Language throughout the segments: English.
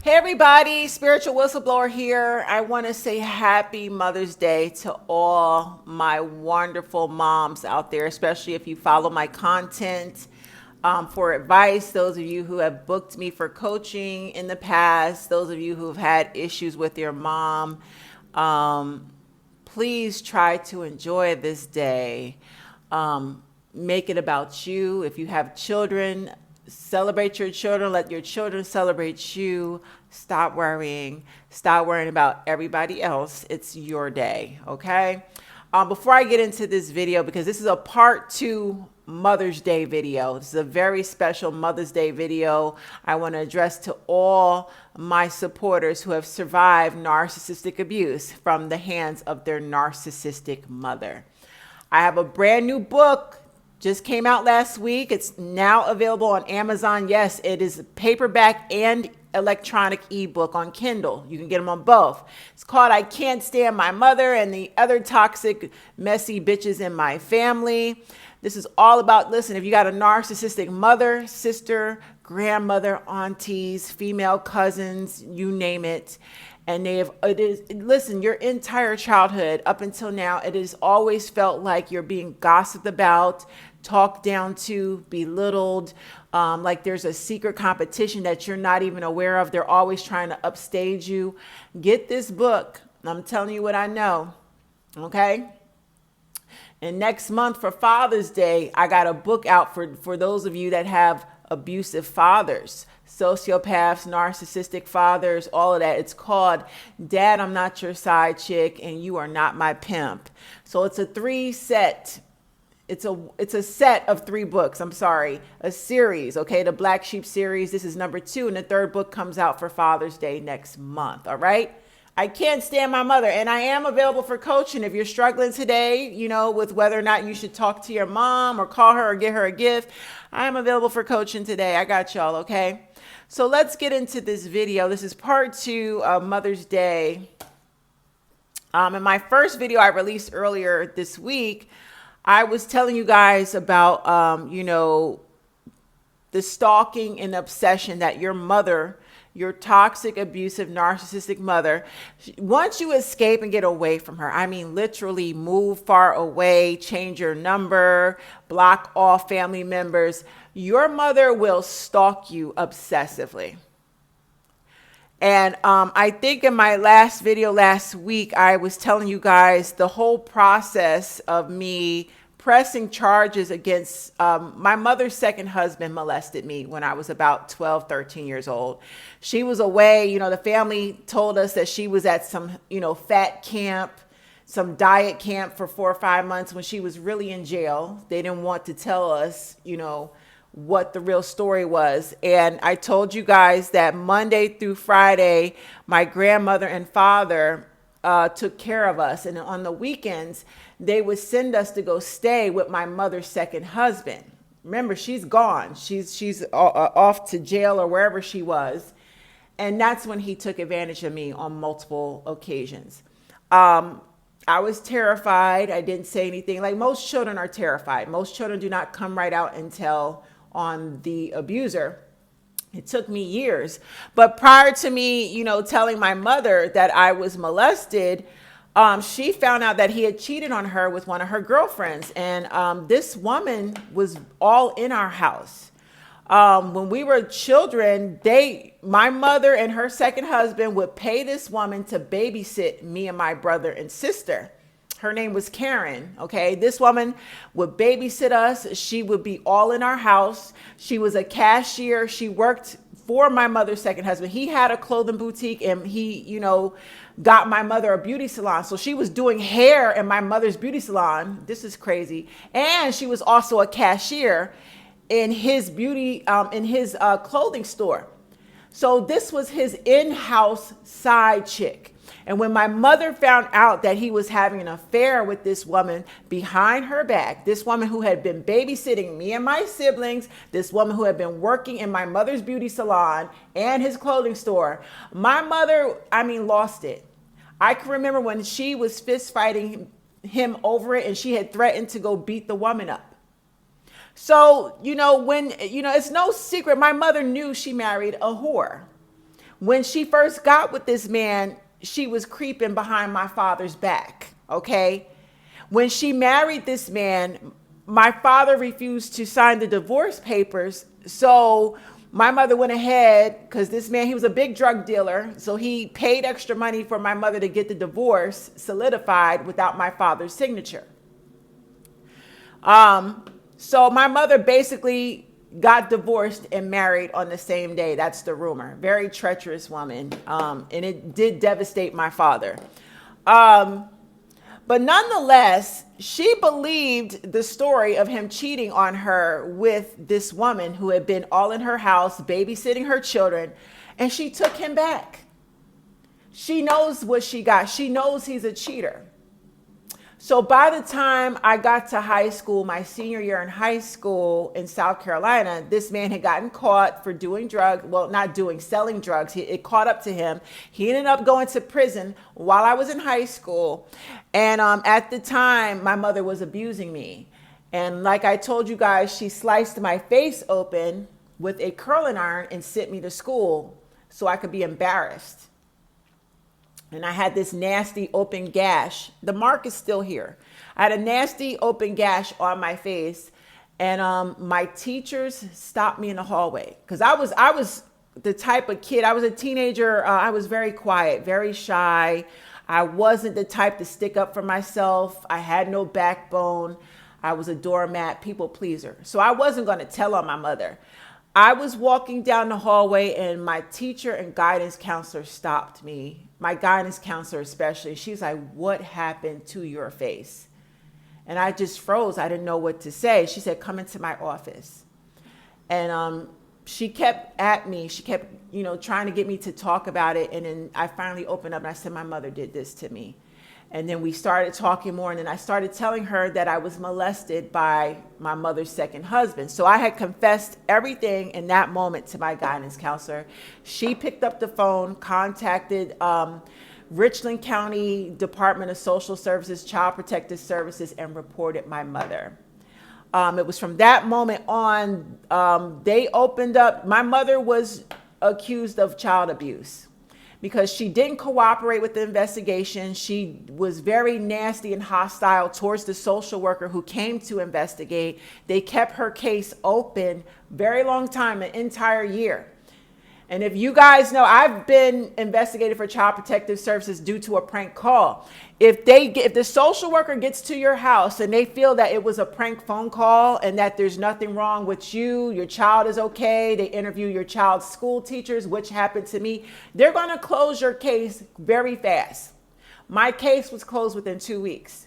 Hey everybody, Spiritual Whistleblower here. I want to say happy Mother's Day to all my wonderful moms out there, especially if you follow my content for advice. Those of you who have booked me for coaching in the past, those of you who have had issues with your mom, please try to enjoy this day. Make it about you. If you have children, celebrate your children. Let your children celebrate you. Stop worrying. Stop worrying about everybody else. It's your day, okay? Before I get into this video, because this is a part 2 Mother's Day video. This is a very special Mother's Day video. I want to address to all my supporters who have survived narcissistic abuse from the hands of their narcissistic mother. I have a brand new book. Just came out last week. It's now available on Amazon. Yes, it is paperback and electronic ebook on Kindle. You can get them on both. It's called I Can't Stand My Mother and the Other Toxic, Messy Bitches in My Family. This is all about, listen, if you got a narcissistic mother, sister, grandmother, aunties, female cousins, you name it, and listen, your entire childhood up until now, it has always felt like you're being gossiped about, talked down to, belittled, like there's a secret competition that you're not even aware of. They're always trying to upstage you. Get this book. I'm telling you what I know. Okay. And next month for Father's Day, I got a book out for those of you that have abusive fathers, sociopaths, narcissistic fathers, all of that. It's called Dad, I'm Not Your Side Chick and You Are Not My Pimp. So it's a set of 3 books. I'm sorry, a series. Okay. The Black Sheep series. This is number 2. And the 3rd book comes out for Father's Day next month. All right. I Can't Stand My Mother. And I am available for coaching. If you're struggling today, with whether or not you should talk to your mom or call her or get her a gift, I am available for coaching today. I got y'all. Okay. So let's get into this video. This is part 2 of Mother's Day. In my first video I released earlier this week, I was telling you guys about, the stalking and obsession that your mother, your toxic, abusive, narcissistic mother, once you escape and get away from her, I mean, literally move far away, change your number, block all family members, your mother will stalk you obsessively. And I think in my last video last week, I was telling you guys the whole process of me pressing charges against my mother's second husband molested me when I was about 12, 13 years old. She was away. The family told us that she was at some, fat camp, some diet camp for 4 or 5 months when she was really in jail. They didn't want to tell us, what the real story was. And I told you guys that Monday through Friday, my grandmother and father took care of us. And on the weekends, they would send us to go stay with my mother's second husband. Remember, she's gone. She's off to jail or wherever she was. And that's when he took advantage of me on multiple occasions. I was terrified. I didn't say anything. Like most children are terrified. Most children do not come right out and tell on the abuser. It took me years. But prior to me, telling my mother that I was molested, she found out that he had cheated on her with one of her girlfriends. And this woman was all in our house. When we were children, my mother and her second husband would pay this woman to babysit me and my brother and sister. Her name was Karen. Okay. This woman would babysit us. She would be all in our house. She was a cashier. She worked for my mother's second husband. He had a clothing boutique and he, got my mother a beauty salon. So she was doing hair in my mother's beauty salon. This is crazy. And she was also a cashier in his clothing store. So this was his in-house side chick. And when my mother found out that he was having an affair with this woman behind her back, this woman who had been babysitting me and my siblings, this woman who had been working in my mother's beauty salon and his clothing store, my mother, lost it. I can remember when she was fist fighting him over it and she had threatened to go beat the woman up. So, it's no secret. My mother knew she married a whore. When she first got with this man, she was creeping behind my father's back, okay? When she married this man, my father refused to sign the divorce papers. So my mother went ahead, because this man, he was a big drug dealer. So he paid extra money for my mother to get the divorce solidified without my father's signature. So my mother basically got divorced and married on the same day. That's the rumor. Very treacherous woman. And it did devastate my father. But nonetheless, she believed the story of him cheating on her with this woman who had been all in her house, babysitting her children, and she took him back. She knows what she got. She knows he's a cheater. So by the time I got to high school, my senior year in high school in South Carolina, this man had gotten caught for doing drugs. Well, not doing, selling drugs. It caught up to him. He ended up going to prison while I was in high school. And at the time, my mother was abusing me. And like I told you guys, she sliced my face open with a curling iron and sent me to school so I could be embarrassed. And I had this nasty open gash. The mark is still here. I had a nasty open gash on my face. And my teachers stopped me in the hallway. Because I was the type of kid, I was a teenager. I was very quiet, very shy. I wasn't the type to stick up for myself. I had no backbone. I was a doormat, people pleaser. So I wasn't going to tell on my mother. I was walking down the hallway and my teacher and guidance counselor stopped me. My guidance counselor especially. She's like, "What happened to your face?" And I just froze. I didn't know what to say. She said, "Come into my office." And she kept at me. She kept, trying to get me to talk about it. And then I finally opened up and I said, "My mother did this to me." And then we started talking more. And then I started telling her that I was molested by my mother's second husband. So I had confessed everything in that moment to my guidance counselor. She picked up the phone, contacted Richland County Department of Social Services, Child Protective Services, and reported my mother. It was from that moment on, they opened up. My mother was accused of child abuse because she didn't cooperate with the investigation. She was very nasty and hostile towards the social worker who came to investigate. They kept her case open very long time, an entire year. And if you guys know, I've been investigated for Child Protective Services due to a prank call. If the social worker gets to your house and they feel that it was a prank phone call and that there's nothing wrong with you, your child is okay, they interview your child's school teachers, which happened to me, they're going to close your case very fast. My case was closed within 2 weeks.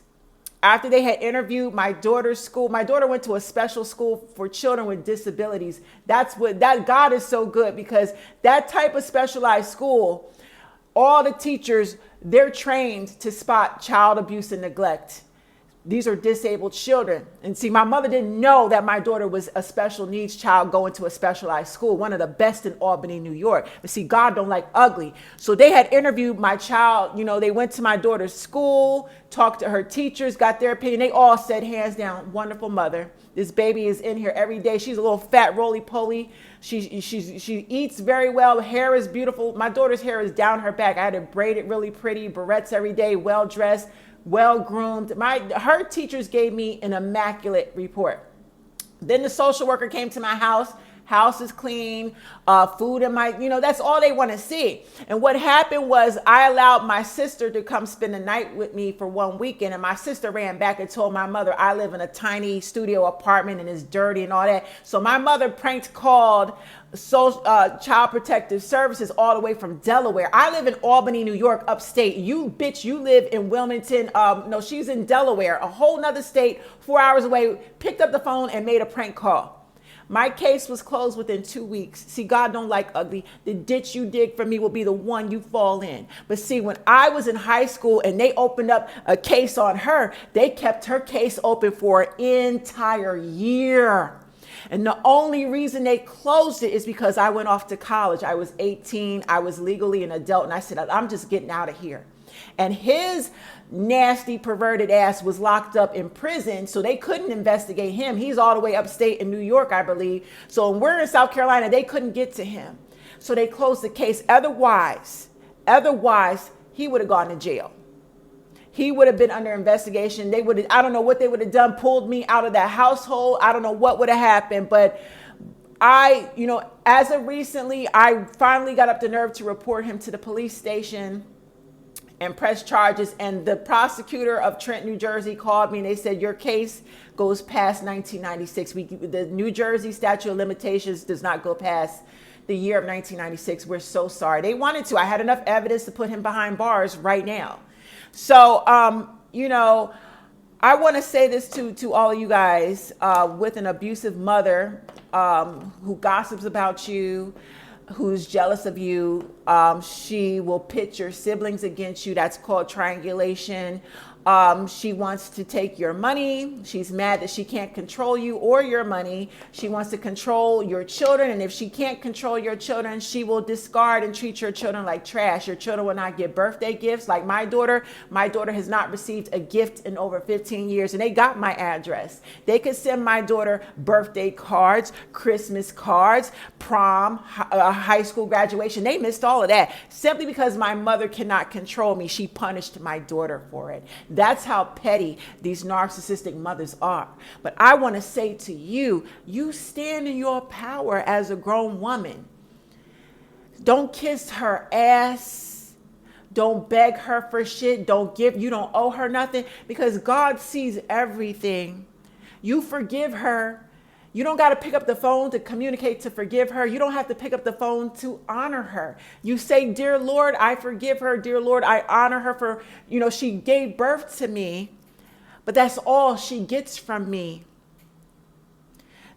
After they had interviewed my daughter's school, my daughter went to a special school for children with disabilities. That God is so good, because that type of specialized school, all the teachers, they're trained to spot child abuse and neglect. These are disabled children. And see, my mother didn't know that my daughter was a special needs child going to a specialized school, one of the best in Albany, New York. But see, God don't like ugly. So they had interviewed my child. They went to my daughter's school, talked to her teachers, got their opinion. They all said, hands down, wonderful mother. This baby is in here every day. She's a little fat roly-poly. She eats very well. Hair is beautiful. My daughter's hair is down her back. I had it braided really pretty, barrettes every day, well-dressed, well-groomed. Her teachers gave me an immaculate report. Then the social worker came to my house. House is clean, food in my, that's all they want to see. And what happened was I allowed my sister to come spend the night with me for one weekend. And my sister ran back and told my mother, I live in a tiny studio apartment and it's dirty and all that. So my mother pranked called Child Protective Services all the way from Delaware. I live in Albany, New York, upstate. You live in Wilmington. No, she's in Delaware, a whole nother state, 4 hours away, picked up the phone and made a prank call. My case was closed within 2 weeks. See, God don't like ugly. The ditch you dig for me will be the one you fall in. But see, when I was in high school and they opened up a case on her, they kept her case open for an entire year. And the only reason they closed it is because I went off to college. I was 18. I was legally an adult. And I said, I'm just getting out of here. And his nasty, perverted ass was locked up in prison, so they couldn't investigate him. He's all the way upstate in New York, I believe. So when we're in South Carolina, they couldn't get to him. So they closed the case. Otherwise, he would have gone to jail. He would have been under investigation. They would have, I don't know what they would have done, pulled me out of that household. I don't know what would have happened, but as of recently, I finally got up the nerve to report him to the police station and press charges. And the prosecutor of Trent, New Jersey called me and they said, your case goes past 1996. The New Jersey statute of limitations does not go past the year of 1996. We're so sorry. They wanted to. I had enough evidence to put him behind bars right now. So, I want to say this to all of you guys, with an abusive mother who gossips about you, who's jealous of you. She will pit your siblings against you. That's called triangulation. She wants to take your money. She's mad that she can't control you or your money. She wants to control your children. And if she can't control your children, she will discard and treat your children like trash. Your children will not get birthday gifts like my daughter. My daughter has not received a gift in over 15 years. And they got my address. They could send my daughter birthday cards, Christmas cards, prom, high school graduation. They missed all of that simply because my mother cannot control me. She punished my daughter for it. That's how petty these narcissistic mothers are. But I want to say to you, you stand in your power as a grown woman. Don't kiss her ass. Don't beg her for shit. You don't owe her nothing because God sees everything. You forgive her. You don't got to pick up the phone to communicate to forgive her. You don't have to pick up the phone to honor her. You say, dear Lord, I forgive her. Dear Lord, I honor her for, she gave birth to me, but that's all she gets from me.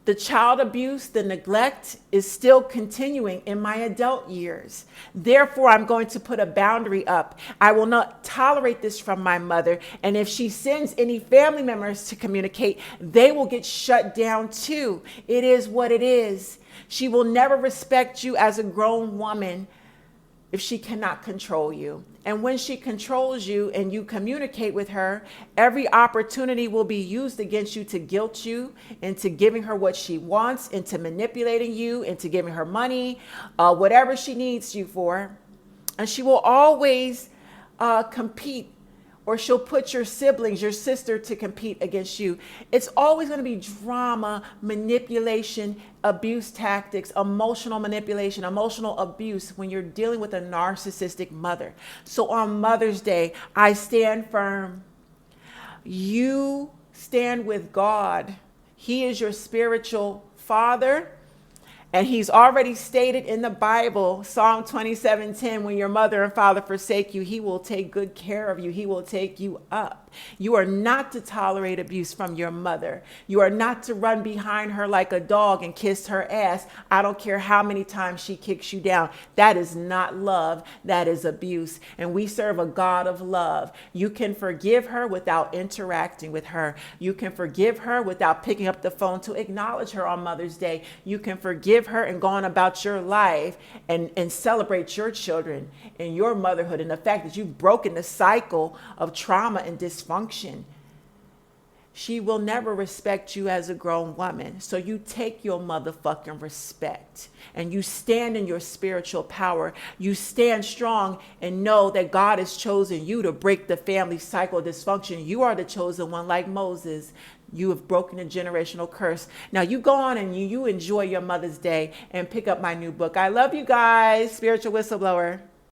The child abuse, the neglect is still continuing in my adult years. Therefore, I'm going to put a boundary up. I will not tolerate this from my mother. And if she sends any family members to communicate, they will get shut down too. It is what it is. She will never respect you as a grown woman if she cannot control you. And when she controls you and you communicate with her, every opportunity will be used against you to guilt you into giving her what she wants, into manipulating you, into giving her money, whatever she needs you for. And she will always compete, or she'll put your siblings, your sister, to compete against you. It's always going to be drama, manipulation, abuse tactics, emotional manipulation, emotional abuse when you're dealing with a narcissistic mother. So on Mother's Day, I stand firm. You stand with God. He is your spiritual father. And he's already stated in the Bible, Psalm 27:10, when your mother and father forsake you, he will take good care of you. He will take you up. You are not to tolerate abuse from your mother. You are not to run behind her like a dog and kiss her ass. I don't care how many times she kicks you down. That is not love. That is abuse. And we serve a God of love. You can forgive her without interacting with her. You can forgive her without picking up the phone to acknowledge her on Mother's Day. You can forgive her and go on about your life and celebrate your children and your motherhood and the fact that you've broken the cycle of trauma and dysfunction. She will never respect you as a grown woman. So you take your motherfucking respect and you stand in your spiritual power. You stand strong and know that God has chosen you to break the family cycle of dysfunction. You are the chosen one, like Moses. You have broken a generational curse. Now you go on and you enjoy your Mother's Day and pick up my new book. I love you guys. Spiritual Whistleblower.